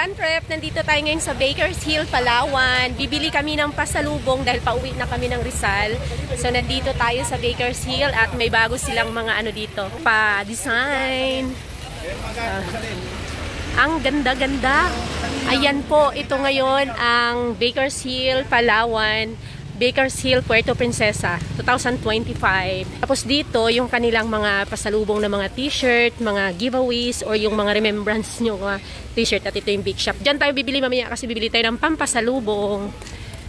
Karan Trip, nandito tayo ngayon sa Bakers Hill, Palawan. Bibili kami ng pasalubong dahil pauwi na kami ng Rizal. So nandito tayo sa Bakers Hill at may bago silang mga ano dito, pa-design. Ang ganda-ganda. Ayan po, ito ngayon ang Bakers Hill, Palawan. Bakers Hill, Puerto Princesa, 2025. Tapos dito, yung kanilang mga pasalubong na mga t-shirt, mga giveaways, or yung mga remembrance nyo mga t-shirt. At ito yung big shop. Diyan tayo bibili mamaya kasi bibili tayo ng pampasalubong.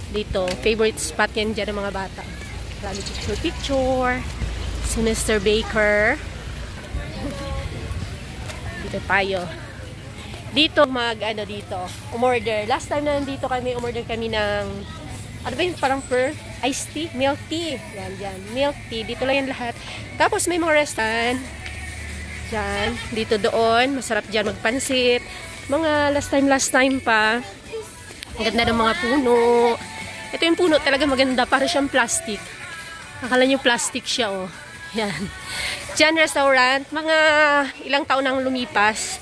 Dito, favorite spot yan dyan ng mga bata. Lagi picture. Si Mr. Baker. Dito tayo. Dito umorder. Last time na nandito kami, umorder kami ng ano ba yun? Parang iced tea? Milk tea. Yan. Milk tea. Dito lang yan lahat. Tapos may mga restaurant. Yan. Dito doon. Masarap dyan magpansit. Mga last time pa. Ang ganda ng mga puno. Ito yung puno talaga maganda. Para siyang plastic. Akala nyo plastic siya, oh. Yan. Dyan restaurant. Mga ilang taon nang lumipas.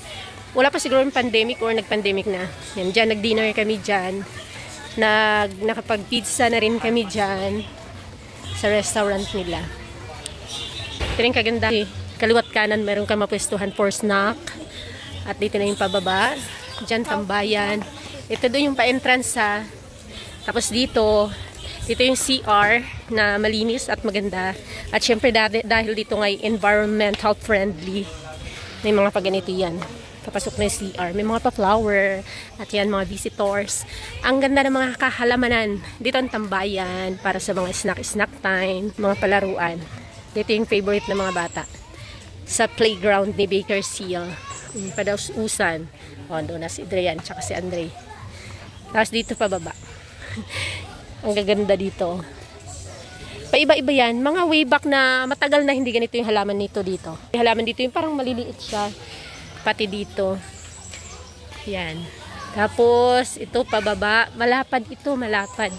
Wala pa siguro yung pandemic or nag-pandemic na. Yan. Dyan. Nag-dinner kami dyan. Nakapag-pizza na rin kami dyan sa restaurant nila. Ito rin kaganda. Kaliwat kanan meron ka mapwestuhan for snack. At dito na yung pababa. Dyan tambayan. Ito doon yung pa-entrance sa. Tapos dito yung CR na malinis at maganda. At syempre dahil dito ngay environmental friendly. May mga paganito yan. Papasok na yung CR. May mga pa-flower. At yan, mga visitors. Ang ganda ng mga kahalamanan. Dito ang tambayan para sa mga snack time. Mga palaruan. Dito yung favorite ng mga bata. Sa playground ni Bakers Hill. Padaususan. O, doon na si Adrian. Tsaka si Andre. Tapos dito pababa. Ang gaganda dito. Paiba-iba yan. Mga way back na matagal na hindi ganito yung halaman nito dito. Yung halaman dito yung parang maliliit siya. Pati dito. Yan. Tapos, ito pababa. Malapad ito, malapad.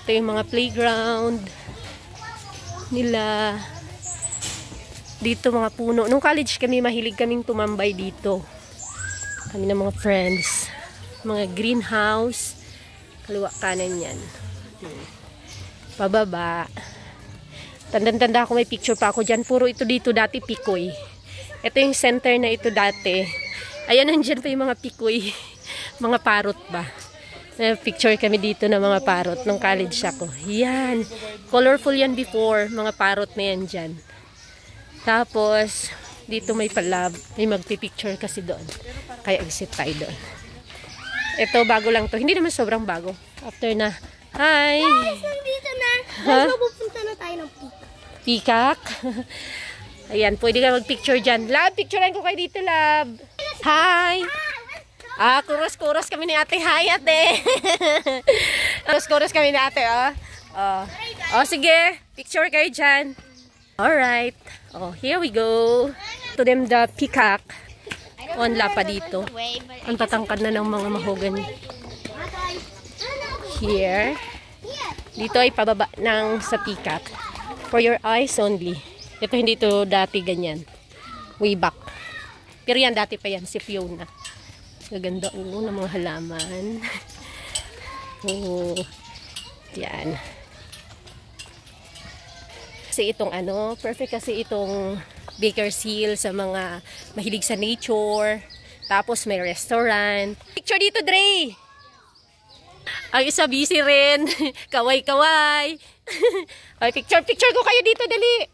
Ito yung mga playground nila. Dito mga puno. Nung college kami, mahilig kaming tumambay dito. Kami ng mga friends. Mga greenhouse. Kaliwa kanan yan. Pababa. Tanda-tanda ako may picture pa ako dyan. Puro ito dito dati pikoy. Ito yung center na ito dati. Ayan, nandyan pa yung mga pikoy. Mga parot ba? Picture kami dito ng mga parot nung college ako. Yan. Colorful yan before. Mga parot na yan dyan. Tapos, dito may palab. May magpipicture kasi doon. Kaya exit tayo doon. Ito, bago lang to. Hindi naman sobrang bago. After na. Hi! Guys, nandito na. Huh? Pupunta na tayo ng peacock. Peacock? Ayan, pwede ka mag-picture dyan. Lab, picturean ko kayo dito, Lab. Hi! Kuros-kuros kami ni ate. Hi, ate. Kuros-kuros kami ni ate, oh. Sige. Picture kayo dyan. Alright. Here we go. To them the peacock. Onla pa dito. Ang tatangkad na ng mga mahogany. Here. Dito ay pababa ng sa peacock. For your eyes only. Ito hindi ito dati ganyan. Way back. Pero yan dati pa yan. Si Fiona. Gaganda ng mga halaman. Yan. Kasi itong perfect kasi itong Bakers Hill sa mga mahilig sa nature. Tapos may restaurant. Picture dito, Dre! Ang isa busy rin. Kaway-kaway. Picture ko kayo dito, dali.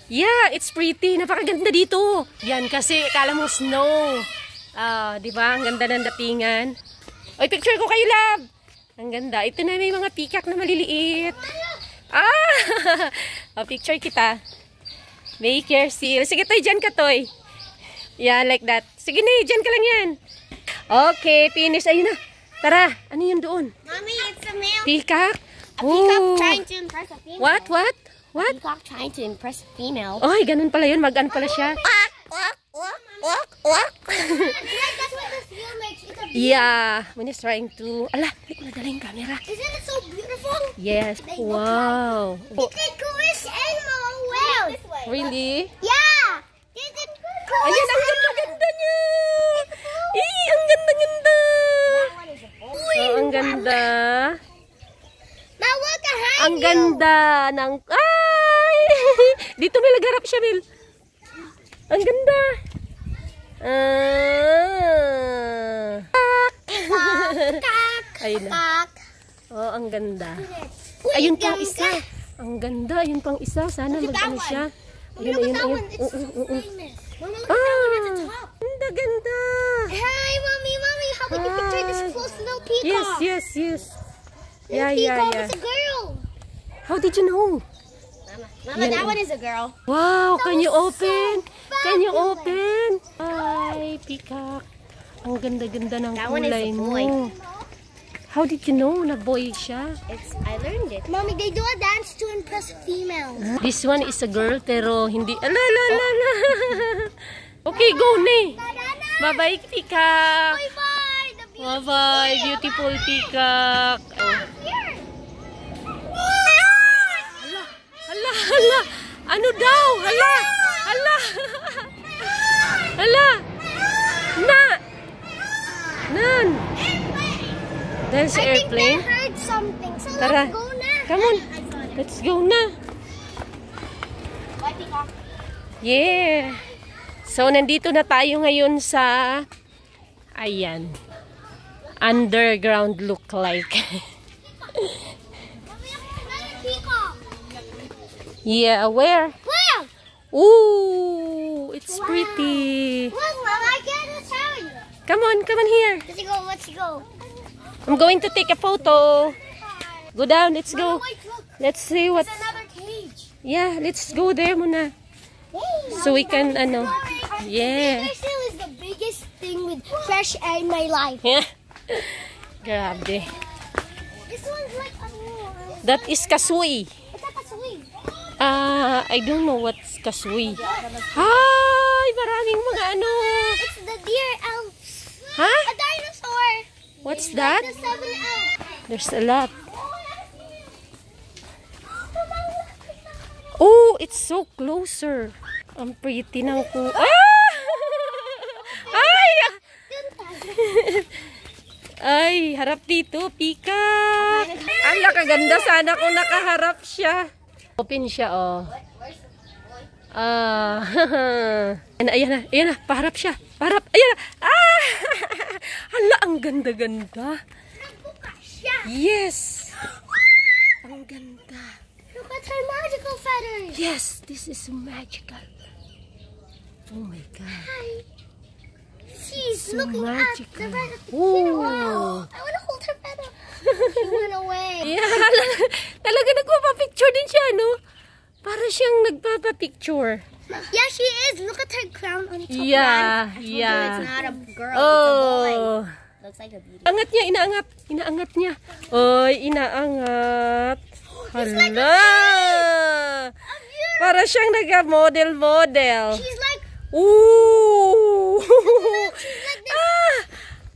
Yeah, it's pretty. Napakaganda dito. Yan kasi akala mo snow. Di ba? Ang ganda ng datingan. Picture ko kayo, Lab. Ang ganda. Ito na may mga peacock na maliliit. Picture kita. Bakers Hill. Sige, Toy, dyan ka, Toy. Yeah, like that. Sige na, dyan ka lang yan. Okay, finish. Ayun na. Tara, ano yun doon? Mommy, it's a male. Peacock? A peacock trying to impress a female. What? A peacock trying to impress a female. Ay, ganun pala yun. Mag-an pala siya. That's what this film makes. It's a Yeah, when he's trying to... Ala, hindi ko nadala yung camera. Isn't it so beautiful? Yes. Wow. It's the coolest animal. Well, Really? yeah. It's the coolest Ayan, ang ganda-ganda niya. Ang ganda ganda. Now look behind Ang you. ganda ng... Ay! Dito may nagharap siya, Mel. Ang ganda. Ayun na. Cock. Oh, ang ganda. Wait, Ayun pang yung isa. Ang ganda. Ayun pang isa. Sana Look at mag-ano that siya. Look Ayun, at ayun, that ayun. one. It's so famous. Mama, look at that one at the Ah! top. Ganda, ganda. Hey, mommy, how can you picture this close little peacock? Yes, yes, yes. Yeah, This yeah, peacock yeah. is a girl. How did you know? Mama, Yan, that oh. one is a girl. Wow, can you was so open? Can you fabulous. open? Ay, peacock. Ang ganda-ganda ng That one is a kulay mo. boy. How did you know na boy siya? I learned it. Mommy, they do a dance to impress females. This one is a girl pero hindi... Ala, ala, ala, ala. Okay, go na. Bye-bye, peacock. Bye-bye. The beautiful Bye-bye, beautiful peacock. Oh. Hala, hala. Ano daw? Hala, hala. Hala. Na. Nan. There's I think they airplane. heard something. So Tara. let's go now. Come on. Let's go na. Bye, peacock. Yeah. So, nandito na tayo ngayon sa, ayan, underground look like. Mommy, another peacock. Yeah, where? Where? Ooh, it's pretty. Look, Mama, I can't tell you. Come on here. Let's go, let's go. I'm going to take a photo. Go down, let's Mama, go. wait, look. Let's see what, There's another cage. yeah, let's go there muna. Hey, So we can, ano, yeah. This is the biggest thing with fresh air in my life. Grabe. This one's like a new. That is kasui. It's like a sweet. I don't know what's kasui. Hi, maraming mga ano. It's the deer elves. Ha? A dinosaur. What's that? The 7 elves. There's a lot. Oh, it's so closer. Ang pretty ng ku... Ah! Ay! Ay, harap dito, peacock. Ang nakaganda sana kung nakaharap siya. Open siya, oh. Ah, ayan na, paharap siya. Paharap, ayan na. Ah! Hala, ang ganda-ganda. Yes! Ang ganda. Look at her magical feathers. Yes, this is magical. Oh my God. She's So looking magical. at the red. Ooh. Wow. I want to hold her feather. She went away. Yeah, talaga nagpapapicture din siya, no? Para siyang nagpapapicture. Yeah, she is. Look at her crown on top. Yeah, It's yeah. not a girl. It's a boy. Oh. Looks like a beauty. Angat niya, inaangat niya. Oy, inaangat. Hala. Para siyang nag-model. She's like, Ooh. Ah!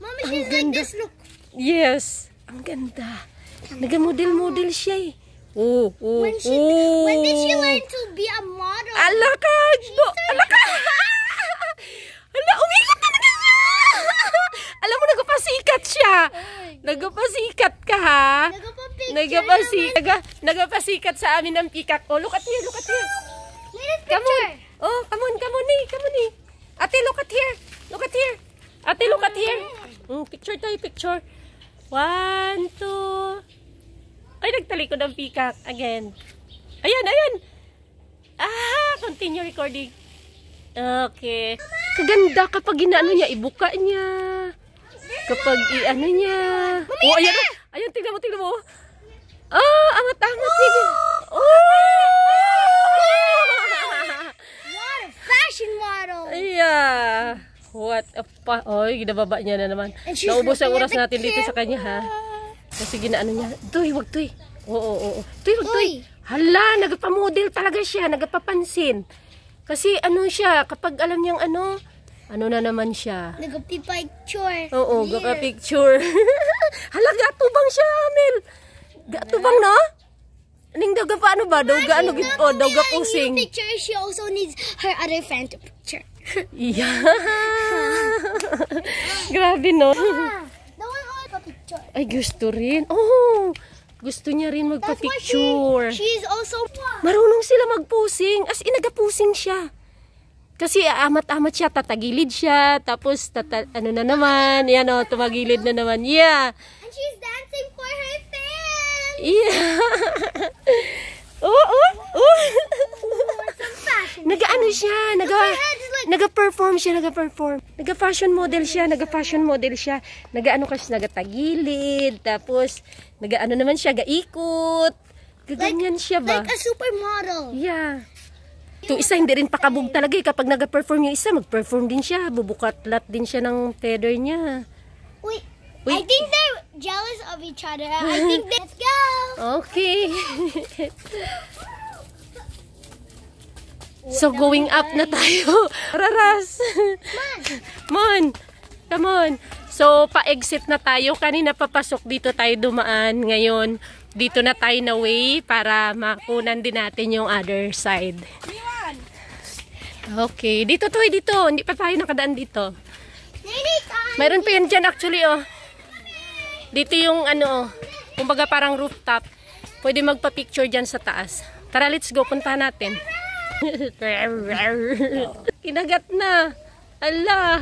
Mommy, Ang she's like ganda. this. Look. Yes. Ang ganda. Nag-model siya eh. Oh. When did she learn to be a model? Ala ka! Ala ka! Ala, umikat talaga siya! Alam mo, nagpasikat siya. Nagpasikat ka, ha? Nagpasikat sa amin ng peacock. Oh, look at here. Come on. Oh, come on, eh. Ate, look at here. Ate, look at here. Picture tayo. 1, 2. Ay, nagtalikod ang peacock. Again. Ayan. Continue recording. Okay. Kaganda kapag inaano niya, ibuka niya. Kapag iano niya. Oh, ayan. Ayan, tingnan mo. Angat-angat niya. What a fashion model. Yeah. What a Oy, ginababa niya na naman. And she's Naubos ang looking oras at the natin dito sa kanya, ha? Kasi ginaano niya. Tuy, wag tuy. Oo. Tuy. Hala, nagpamodel talaga siya, nagpapansin. Kasi ano siya, kapag alam niyang ano na naman siya. Nagpipicture. Oo, gapa-picture. Hala, gatubang siya, Mel. Gatubang, no? Ning daw paano ba? Daw pusing. Picture, she also needs her other friend to picture. Yeah. Grabe, no? The one who took a picture. Ay, gusto rin. Oh, gusto niya rin That's why magpa-picture. she's also. Marunong sila mag-posing. As in, nag-posing siya. Kasi amat-amat siya, tatagilid siya, tapos ano na naman, yan o, tumagilid na naman. Yeah. And she's dancing for her fans. Yeah. Oh. Some fashion. Nag-ano siya, nag-perform siya, Nag-fashion model siya, Nag-ano kasi, nagatagilid, tapos, nag-ano naman siya, gaikot. Gaganyan siya ba? Like a supermodel. Yeah. Ito isa, hindi rin pakabog talaga eh. Kapag nag-perform yung isa, mag-perform din siya. Bubukatlat din siya ng feather niya. Wait. I think they're jealous of each other. I think let's go. Okay. So, going up na tayo. Raras. Mon. Come on. So, pa-exit na tayo. Kanina papasok dito tayo dumaan. Ngayon, dito na tayo na way para makunan din natin yung other side. Okay. Dito to, dito. Hindi pa tayo nakadaan dito. Mayroon pa yan dyan actually, oh. Dito yung ano, kumbaga parang rooftop. Pwede magpa-picture dyan sa taas. Tara, let's go. Punta natin. Kinagat na. Ala.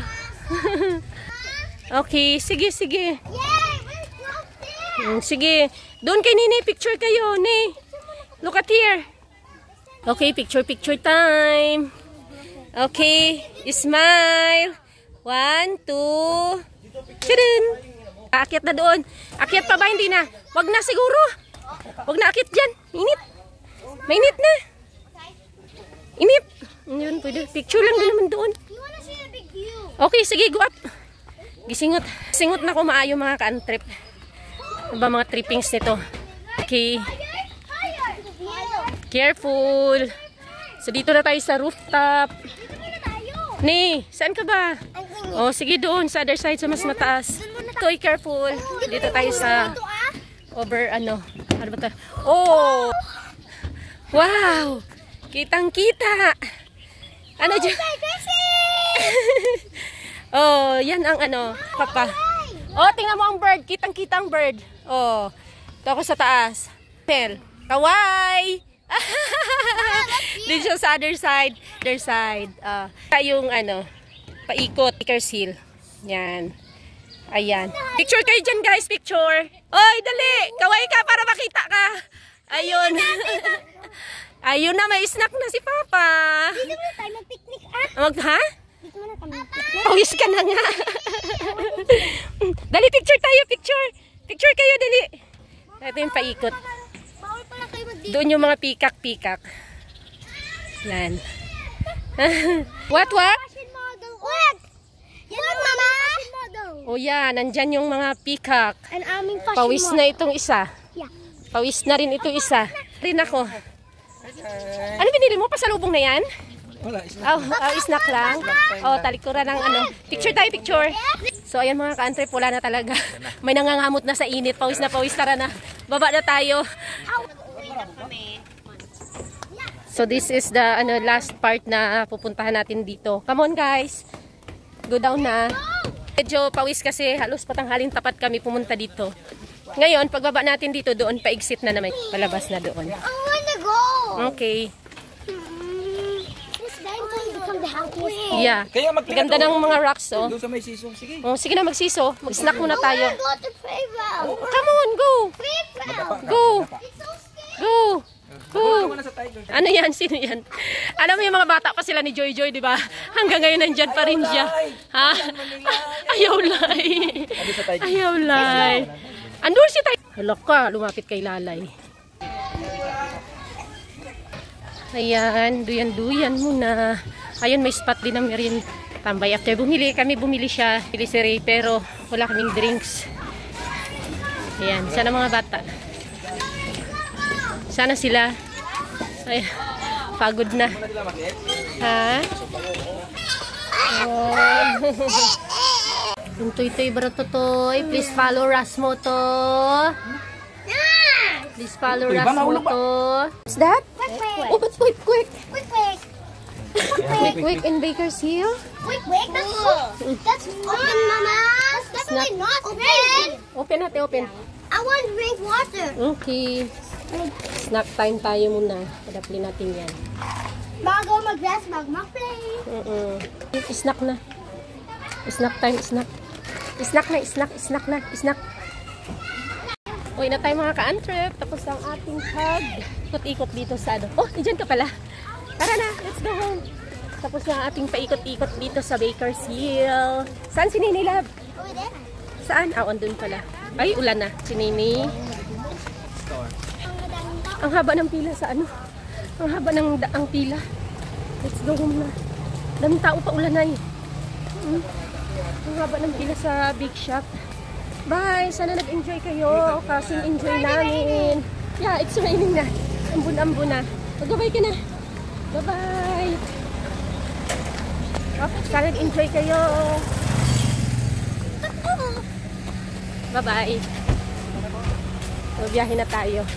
Okay, sige. Sige. Doon kay Nini, picture kayo, Ni. Look at here. Okay, picture time. Okay, smile. 1, 2. Tadaan. Aakyat na doon. Akyat pa ba? Hindi na. Wag na siguro. Wag na akyat dyan. Init. Mainit na. Init. Yun, pwede. Picture lang din naman doon. Okay, sige, go up. Singot na ko maayo mga ka-trip. Ano ba mga trippings nito? Okay. Careful. So, dito na tayo sa rooftop. Ni, saan ka ba? Oh, sige doon. Sa other side, sa mas mataas. Toy, careful. Dito tayo sa ano ba ito? Oh! Wow! Kitang-kita! Ano dyan? Oh, yan ang ano, papa. Oh, tingnan mo ang bird. Kitang-kita ang bird. Oh, ito ako sa taas. Pel, kawai! Dito siya sa other side. Yung ano, paikot. Baker's Hill. Yan. Ayan. Picture kayo dyan, guys. Picture. Oy, dali. Kawai ka para makita ka. Ayun. Ayun na, may snack na si Papa. Dito muna tayo mag-picnic, ah. Ha? Dito muna tayo mag-picnic. Pawis ka na nga. Dali, picture tayo. Picture kayo, dali. Ito yung paikot. Bawal pala kayo mag-dito. Doon yung mga pikak. Yan. What? Fashion model. What? Yan ang mama. Fashion model. O yan, nandyan yung mga pikak. An aming fashion Pawis model. na itong isa. Yeah. Pawis na rin ito isa. Rin ako. Ano binili mo? Pasalubong na yan? Wala, Snack lang. Oh, talikuran ng ano. Picture tayo, picture. So, ayan mga ka-antrip, wala na talaga. May nangangamot na sa init. Pawis na pawis. Tara na. Baba na tayo. So, this is the last part na pupuntahan natin dito. Come on, guys. Go down na. Medyo pawis kasi halos patanghalin tapat kami pumunta dito. Ngayon, pagbaba natin dito, doon pa-exit na naman. Palabas na doon. I wanna go. Okay. This guy wants to become the happiest. Yeah. Kaya magtingin Ganda ng mga rocks, oh. doon sa may sisong. Sige. Oh, sige na, magsiso. Mag-snack muna I tayo. wanna go to playground. Come on, go! Playground. Go! It's so scary. Go! Go! Wala sa tiger. Ano yan? Sino yan? Alam mo yung mga bata pa sila ni Joy Joy, di ba? Hanggang ngayon nandyan pa rin siya. Ha? Ayaw lay. Ayaw lay. Andun si Tay. Halok ka, lumapit kay Lalay. Ayan, duyan-duyan muna. Ayun, may spot din ng merin. Tambay after bumili siya. Bili si Ray, pero wala kaming drinks. Ayan, sana mga bata. Sana sila. Ay, pagod na. Ha? Oh. Yung toy-toy baratotoy. Please follow Rasmo to. Please follow Rasmo to. What's that? Oh, but quick. Quick. Quick in Baker's Hill. Quick. That's open, mama. definitely not open. Open natin, open. I want to drink water. Okay. Snack time tayo muna. Padapli natin yan. Bago mag-dress, mag-play. Snack na. Snack time, snack. Snack na, snack na, snack. Uy na tayo mga ka-antrip. Tapos ang ating hug. Ikot-ikot dito sa ano. Oh, diyan ka pala. Tara na, let's go home. Tapos na ang ating paikot-ikot dito sa Baker's Hill. Saan si Nini Love? Over there. Saan? Ah, on dun pala. Ay, ulan na. Si Nini. Ang haba ng pila sa ano? Ang haba ng daang pila. Let's go home na. Daming tao pa ulan na eh. Ang haba ng pila sa big shop. Bye! Sana nag-enjoy kayo. Kasing enjoy namin. Yeah, it's raining na. Ambun-ambun na. Mag-bye ka na. Bye-bye! Okay, sana nag-enjoy kayo. Bye-bye! So, biyahe na tayo.